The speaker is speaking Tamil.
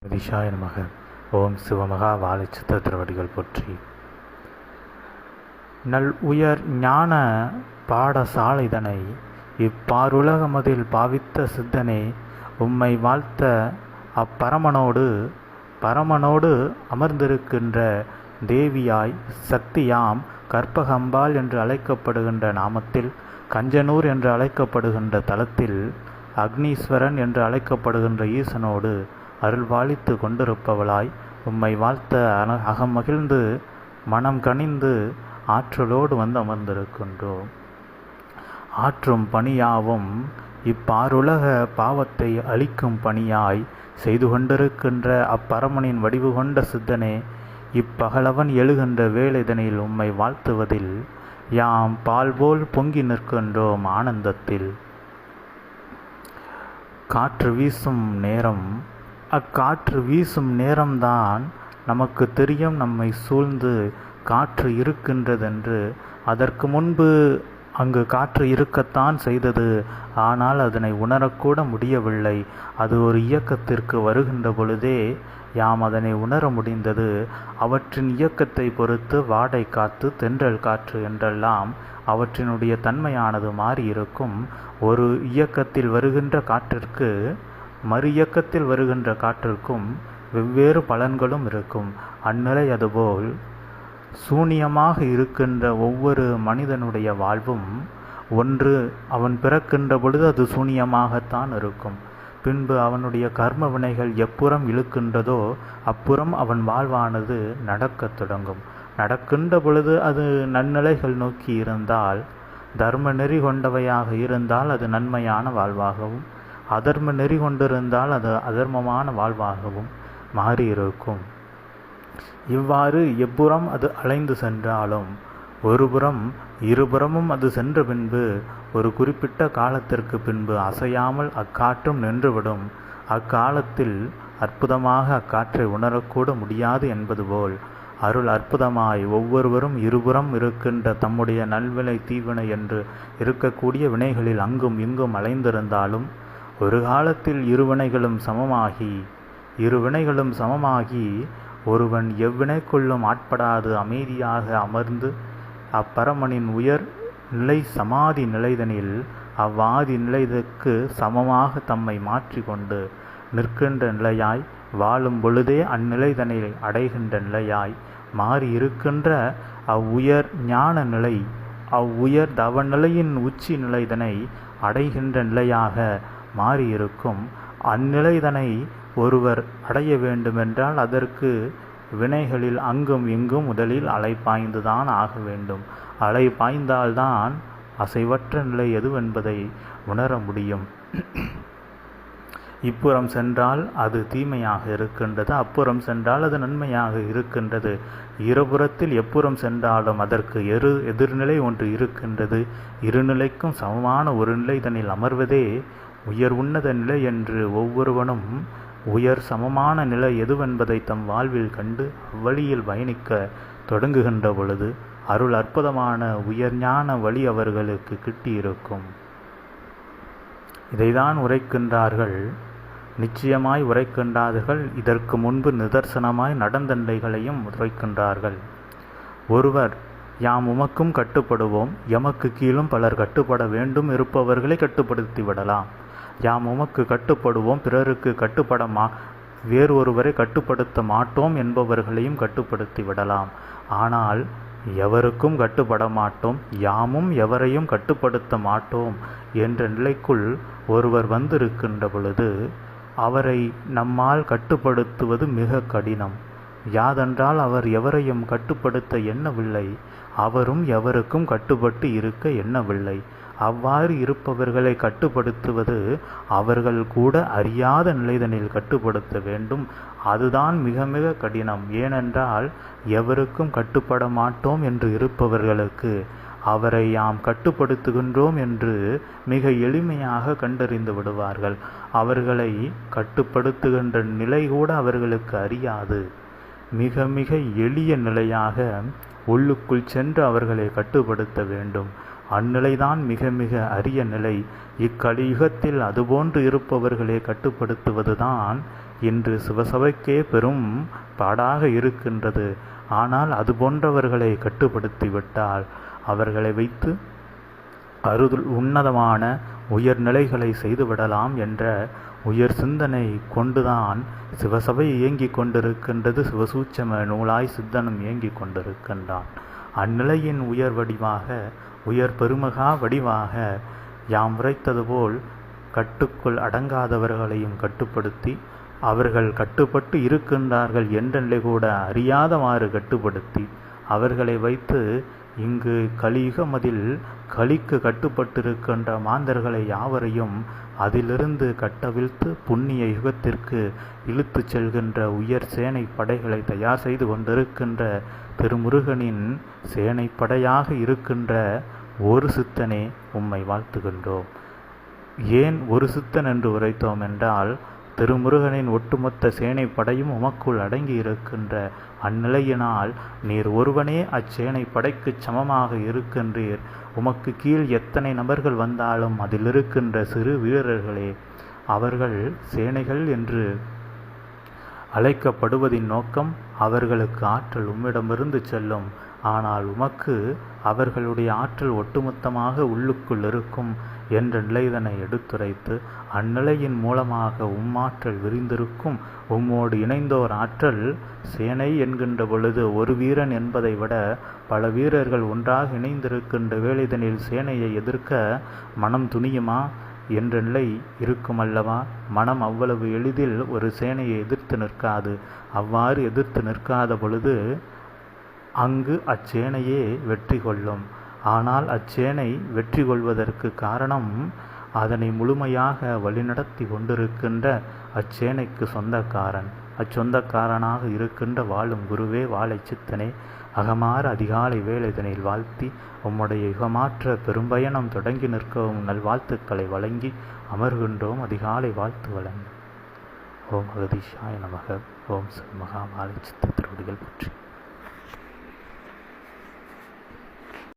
திஷாய நமக. ஓம் சிவமகா வாழைச்சித்த திருவடிகள் போற்றி. நல் உயர் ஞான பாடசாலைதனை இப்பாருலகமதில் பாவித்த சித்தனே, உம்மை வாழ்த்த பரமனோடு அமர்ந்திருக்கின்ற தேவியாய் சக்தியாம் கற்பகம்பாள் என்று அழைக்கப்படுகின்ற நாமத்தில், கஞ்சனூர் என்று அழைக்கப்படுகின்ற தலத்தில், அக்னீஸ்வரன் என்று அழைக்கப்படுகின்ற ஈசனோடு அருள்வாளித்து கொண்டிருப்பவளாய் உம்மை வாழ்த்த அகம் மகிழ்ந்து மனம் கனிந்து ஆற்றலோடு வந்து அமர்ந்திருக்கின்றோம். ஆற்றும் பணியாவும் இப்பாருலக பாவத்தை அழிக்கும் பணியாய் செய்து கொண்டிருக்கின்ற அப்பரமனின் வடிவு கொண்ட சித்தனே, இப்பகலவன் எழுகின்ற வேளைதனில் உம்மை வாழ்த்துவதில் யாம் பால்போல் பொங்கி நிற்கின்றோம் ஆனந்தத்தில். காற்று வீசும் நேரம், அக்காற்று வீசும் நேரம்தான் நமக்கு தெரியும் நம்மை சூழ்ந்து காற்று இருக்கின்றதென்று. அதற்கு முன்பு அங்கு காற்று இருக்கத்தான் செய்தது, ஆனால் அதனை உணரக்கூட முடியவில்லை. அது ஒரு இயக்கத்திற்கு வருகின்ற பொழுதே யாம் அதனை உணர முடிந்தது. அவற்றின் இயக்கத்தை பொறுத்து வாடை காற்று, தென்றல் காற்று என்றெல்லாம் அவற்றினுடைய தன்மையானது மாறியிருக்கும். ஒரு இயக்கத்தில் வருகின்ற காற்றிற்கு மறு இயக்கத்தில் வருகின்ற காற்றிற்கும் வெவ்வேறு பலன்களும் இருக்கும். அந்நிலை அதுபோல் சூனியமாக இருக்கின்ற ஒவ்வொரு மனிதனுடைய வாழ்வும், ஒன்று அவன் பிறக்கின்ற பொழுது அது சூனியமாகத்தான் இருக்கும். பின்பு அவனுடைய கர்ம வினைகள் எப்புறம் இழுக்கின்றதோ அப்புறம் அவன் வாழ்வானது நடக்கத் தொடங்கும். நடக்கின்ற பொழுது அது நன்னிலைகள் நோக்கி இருந்தால், தர்ம நெறி கொண்டவையாக இருந்தால் அது நன்மையான வாழ்வாகவும், அதர்ம நெறி கொண்டிருந்தால் அது அதர்மமான வாழ்வாகவும் மாறியிருக்கும். இவ்வாறு எப்புறம் அது அலைந்து சென்றாலும், ஒருபுறம் இருபுறமும் அது சென்ற பின்பு ஒரு குறிப்பிட்ட காலத்திற்கு பின்பு அசையாமல் அக்காற்றும் நின்றுவிடும். அக்காலத்தில் அற்புதமாக அக்காற்றை உணரக்கூட முடியாது என்பது போல் அருள் அற்புதமாய் ஒவ்வொருவரும் இருபுறம் இருக்கின்ற தம்முடைய நல்வினை தீவினை என்று இருக்கக்கூடிய வினைகளில் அங்கும் இங்கும் அலைந்திருந்தாலும், ஒரு காலத்தில் இருவினைகளும் சமமாகி ஒருவன் எவ்வினைக்குள்ளும் ஆட்படாது அமைதியாக அமர்ந்து அப்பரமனின் உயர் நிலை சமாதி நிலைதனில் அவ்வாதி நிலைதற்கு சமமாக தம்மை மாற்றி கொண்டு நிற்கின்ற நிலையாய், வாழும் பொழுதே அந்நிலைதனை அடைகின்ற நிலையாய் மாறி இருக்கின்ற அவ்வுயர் ஞான நிலை, அவ்வுயர் தவநிலையின் உச்சி நிலைதனை அடைகின்ற நிலையாக மாறியிருக்கும். அந்நிலைதனை ஒருவர் அடைய வேண்டுமென்றால் அதற்கு வினைகளில் அங்கும் இங்கும் முதலில் அலைப்பாய்ந்துதான் ஆக வேண்டும். அலை பாய்ந்தால்தான் அசைவற்ற நிலை எதுவென்பதை உணர முடியும். இப்புறம் சென்றால் அது தீமையாக இருக்கின்றது, அப்புறம் சென்றால் அது நன்மையாக இருக்கின்றது. இருபுறத்தில் எப்புறம் சென்றாலும் அதற்கு எதிர்நிலை ஒன்று இருக்கின்றது. இருநிலைக்கும் சமமான ஒரு நிலை தன்னில் அமர்வதே உயர் உன்னத நிலை என்று ஒவ்வொருவனும் உயர் சமமான நிலை எதுவென்பதை தம் வாழ்வில் கண்டு அவ்வழியில் பயணிக்க தொடங்குகின்ற பொழுது அருள் அற்புதமான உயர்ஞான வழி அவர்களுக்கு கிட்டியிருக்கும். இதைதான் உரைக்கின்றார்கள், நிச்சயமாய் உரைக்கின்றார்கள். இதற்கு முன்பு நிதர்சனமாய் நடந்த நிலைகளையும் உரைக்கின்றார்கள். ஒருவர், யாம் உமக்கும் கட்டுப்படுவோம், எமக்கு கீழும் பலர் கட்டுப்பட வேண்டும், இருப்பவர்களை கட்டுப்படுத்தி விடலாம். யாம் உமக்கு கட்டுப்படுவோம், பிறருக்கு வேறு ஒருவரை கட்டுப்படுத்த மாட்டோம் என்பவர்களையும் கட்டுப்படுத்தி விடலாம். ஆனால் எவருக்கும் கட்டுப்பட மாட்டோம், யாமும் எவரையும் கட்டுப்படுத்த மாட்டோம் என்ற நிலைக்குள் ஒருவர் வந்திருக்கின்ற பொழுது அவரை நம்மால் கட்டுப்படுத்துவது மிக கடினம். யாதென்றால் அவர் எவரையும் கட்டுப்படுத்த எண்ணவில்லை, அவரும் எவருக்கும் கட்டுப்பட்டு இருக்க எண்ணவில்லை. அவ்வாறு இருப்பவர்களை கட்டுப்படுத்துவது அவர்கள் கூட அறியாத நிலைதனில் கட்டுப்படுத்த வேண்டும். அதுதான் மிக மிக கடினம். ஏனென்றால் எவருக்கும் கட்டுப்பட மாட்டோம் என்று இருப்பவர்களுக்கு அவரை யாம் கட்டுப்படுத்துகின்றோம் என்று மிக எளிமையாக கண்டறிந்து விடுவார்கள். அவர்களை கட்டுப்படுத்துகின்ற நிலை கூட அவர்களுக்கு அறியாது. மிக மிக எளிய நிலையாக உள்ளுக்குள் சென்று அவர்களை கட்டுப்படுத்த வேண்டும். அந்நிலைதான் மிக மிக அரிய நிலை. இக்கலியுகத்தில் அதுபோன்று இருப்பவர்களை கட்டுப்படுத்துவதுதான் இன்று சிவசபைக்கே பெரும் பாடாக இருக்கின்றது. ஆனால் அது போன்றவர்களை கட்டுப்படுத்திவிட்டால் அவர்களை வைத்து உன்னதமான உயர்நிலைகளை செய்துவிடலாம் என்ற உயர் சிந்தனை கொண்டுதான் சிவசபை இயங்கிக் கொண்டிருக்கின்றது. சிவசூட்சம நூலாய் சித்தனும் இயங்கிக் கொண்டிருக்கின்றான். அந்நிலையின் உயர் வடிவாக, உயர் பெருமகா வடிவாக யாம் உரைத்தது போல் கட்டுக்குள் அடங்காதவர்களையும் கட்டுப்படுத்தி, அவர்கள் கட்டுப்பட்டு இருக்கின்றார்கள் என்ற நிலை கூட அறியாதவாறு கட்டுப்படுத்தி, அவர்களை வைத்து இங்கு கலியுகமதில் கலிக்கு கட்டுப்பட்டிருக்கின்ற மாந்தர்களை யாவரையும் அதிலிருந்து கட்டவிழ்த்து புண்ணிய யுகத்திற்கு இழுத்து செல்கின்ற உயர் சேனை படைகளை தயார் செய்து கொண்டிருக்கின்ற திருமுருகனின் சேனைப்படையாக இருக்கின்ற ஒரு சித்தனே உம்மை வாழ்த்துகின்றோம். ஏன் ஒரு சித்தன் என்று உரைத்தோம் என்றால், திருமுருகனின் ஒட்டுமொத்த சேனை படையும் உமக்குள் அடங்கி இருக்கின்ற அந்நிலையினால் நீர் ஒருவனே அச்சேனை படைக்கு சமமாக இருக்கின்றீர். உமக்கு கீழ் எத்தனை நபர்கள் வந்தாலும் அதில் இருக்கின்ற சிறு வீரர்களே அவர்கள் சேனைகள் என்று அழைக்கப்படுவதின் நோக்கம் அவர்களுக்கு ஆற்றல் உம்மிடமிருந்து செல்லும். ஆனால் உமக்கு அவர்களுடைய ஆற்றல் ஒட்டுமொத்தமாக உள்ளுக்குள் இருக்கும் என்ற நிலைதனை எடுத்துரைத்து, அந்நிலையின் மூலமாக உம்மாற்றல் விரிந்திருக்கும். உம்மோடு இணைந்தோர் ஆற்றல் சேனை என்கின்ற பொழுது ஒரு வீரன் என்பதை விட பல வீரர்கள் ஒன்றாக இணைந்திருக்கின்ற வேளைதனில் சேனையை எதிர்க்க மனம் துணியுமா என்ற நிலை இருக்குமல்லவா? மனம் அவ்வளவு எளிதில் ஒரு சேனையை எதிர்த்து நிற்காது. அவ்வாறு எதிர்த்து நிற்காத பொழுது அங்கு அச்சேனையே வெற்றி கொள்ளும். ஆனால் அச்சேனை வெற்றி கொள்வதற்கு காரணம் அதனை முழுமையாக வழிநடத்தி கொண்டிருக்கின்ற அச்சேனைக்கு அச்சொந்தக்காரனாக இருக்கின்ற வாழும் குருவே, வாழை சித்தனே, அகமாற அதிகாலை வேளைதனில் வாழ்த்தி உம்முடைய யுகமாற்ற பெரும்பயணம் தொடங்கி நிற்கவும் நல்வாழ்த்துக்களை வழங்கி அமர்கின்றோம். அதிகாலை வாழ்த்து வழங்கி. ஓம் அகதீஷாய நமக. ஓம் ஸ்ரீ மகா வாழை சித்த திருவடிகள் பற்றி.